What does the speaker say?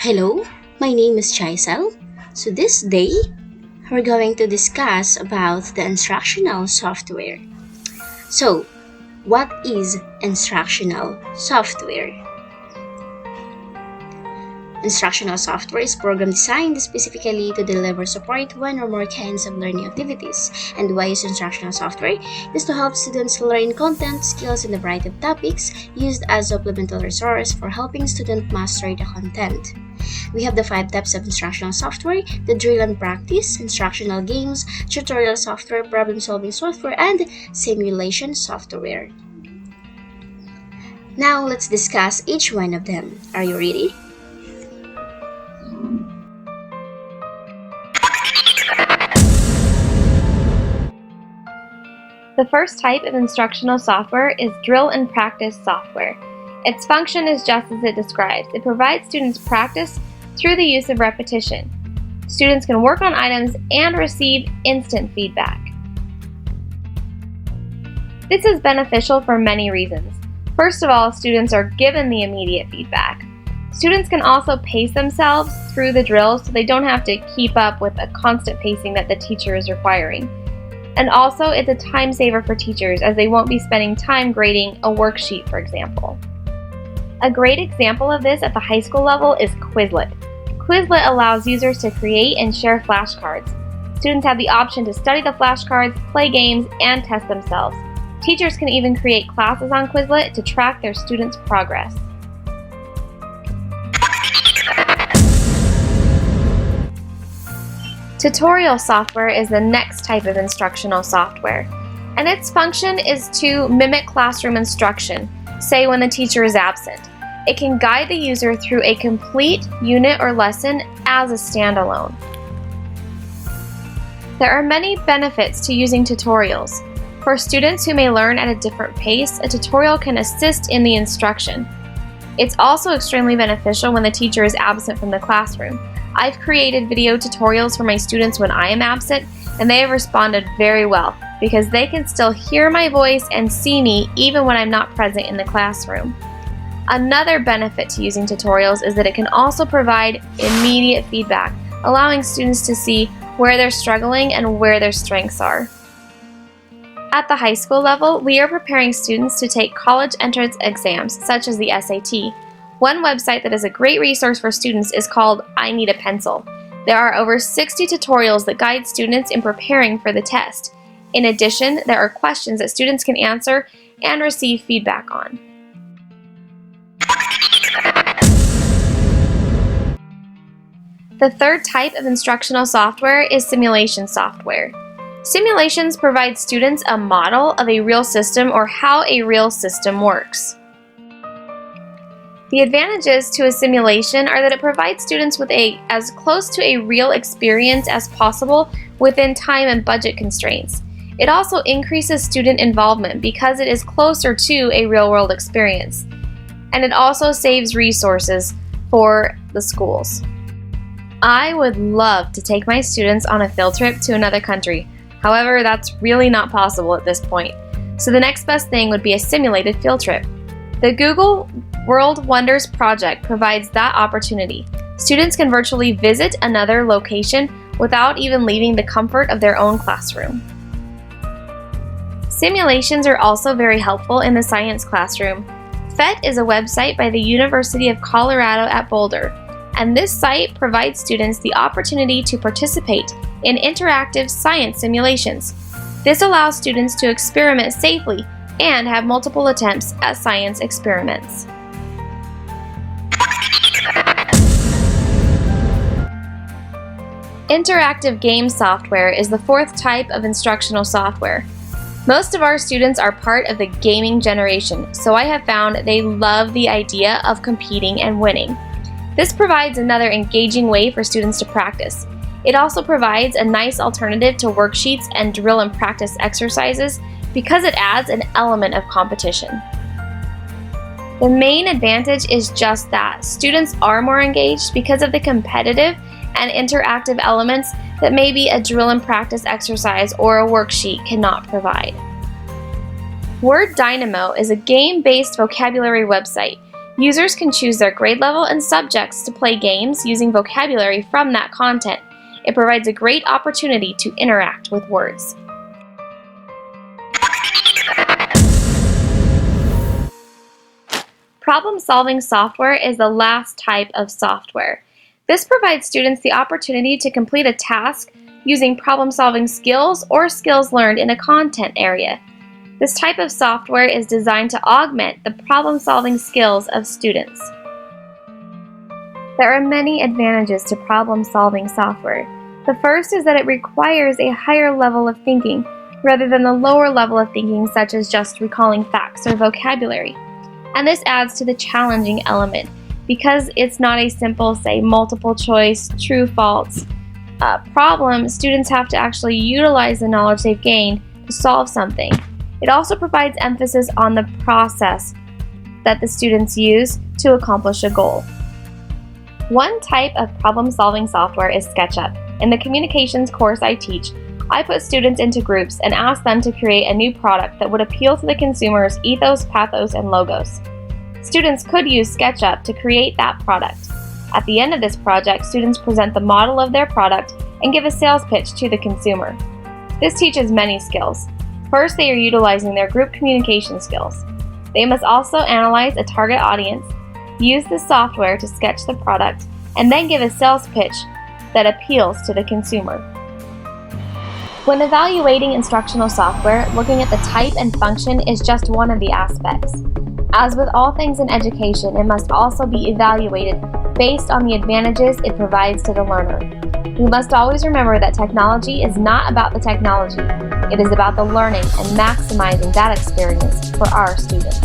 Hello, my name is Chaisel. So this day, we're going to discuss about the instructional software. So, what is instructional software? Instructional software is program designed specifically to deliver support one or more kinds of learning activities. And why is instructional software? It is to help students learn content, skills, and a variety of topics used as supplemental resource for helping students master the content. We have the five types of instructional software: the drill and practice, instructional games, tutorial software, problem-solving software, and simulation software. Now let's discuss each one of them. Are you ready? The first type of instructional software is drill and practice software. Its function is just as it describes. It provides students practice through the use of repetition. Students can work on items and receive instant feedback. This is beneficial for many reasons. First of all, students are given the immediate feedback. Students can also pace themselves through the drills so they don't have to keep up with a constant pacing that the teacher is requiring. And also, it's a time saver for teachers as they won't be spending time grading a worksheet, for example. A great example of this at the high school level is Quizlet. Quizlet allows users to create and share flashcards. Students have the option to study the flashcards, play games, and test themselves. Teachers can even create classes on Quizlet to track their students' progress. Tutorial software is the next type of instructional software, and its function is to mimic classroom instruction, say when the teacher is absent. It can guide the user through a complete unit or lesson as a standalone. There are many benefits to using tutorials. For students who may learn at a different pace, a tutorial can assist in the instruction. It's also extremely beneficial when the teacher is absent from the classroom. I've created video tutorials for my students when I am absent, and they have responded very well because they can still hear my voice and see me even when I'm not present in the classroom. Another benefit to using tutorials is that it can also provide immediate feedback, allowing students to see where they're struggling and where their strengths are. At the high school level, we are preparing students to take college entrance exams, such as the SAT. One website that is a great resource for students is called I Need a Pencil. There are over 60 tutorials that guide students in preparing for the test. In addition, there are questions that students can answer and receive feedback on. The third type of instructional software is simulation software. Simulations provide students a model of a real system or how a real system works. The advantages to a simulation are that it provides students with as close to a real experience as possible within time and budget constraints. It also increases student involvement because it is closer to a real-world experience. And it also saves resources for the schools. I would love to take my students on a field trip to another country. However, that's really not possible at this point. So the next best thing would be a simulated field trip. The Google World Wonders project provides that opportunity. Students can virtually visit another location without even leaving the comfort of their own classroom. Simulations are also very helpful in the science classroom. PhET is a website by the University of Colorado at Boulder, and this site provides students the opportunity to participate in interactive science simulations. This allows students to experiment safely and have multiple attempts at science experiments. Interactive game software is the fourth type of instructional software. Most of our students are part of the gaming generation, so I have found they love the idea of competing and winning. This provides another engaging way for students to practice. It also provides a nice alternative to worksheets and drill and practice exercises because it adds an element of competition. The main advantage is just that. Students are more engaged because of the competitive and interactive elements that maybe a drill and practice exercise or a worksheet cannot provide. Word Dynamo is a game-based vocabulary website. Users can choose their grade level and subjects to play games using vocabulary from that content. It provides a great opportunity to interact with words. Problem-solving software is the last type of software. This provides students the opportunity to complete a task using problem-solving skills or skills learned in a content area. This type of software is designed to augment the problem-solving skills of students. There are many advantages to problem-solving software. The first is that it requires a higher level of thinking rather than the lower level of thinking such as just recalling facts or vocabulary. And this adds to the challenging element because it's not a simple, say, multiple choice, true, false problem. Students have to actually utilize the knowledge they've gained to solve something. It also provides emphasis on the process that the students use to accomplish a goal. One type of problem-solving software is SketchUp. In the communications course I teach, I put students into groups and ask them to create a new product that would appeal to the consumer's ethos, pathos, and logos. Students could use SketchUp to create that product. At the end of this project, students present the model of their product and give a sales pitch to the consumer. This teaches many skills. First, they are utilizing their group communication skills. They must also analyze a target audience, use the software to sketch the product, and then give a sales pitch that appeals to the consumer. When evaluating instructional software, looking at the type and function is just one of the aspects. As with all things in education, it must also be evaluated based on the advantages it provides to the learner. We must always remember that technology is not about the technology. It is about the learning and maximizing that experience for our students.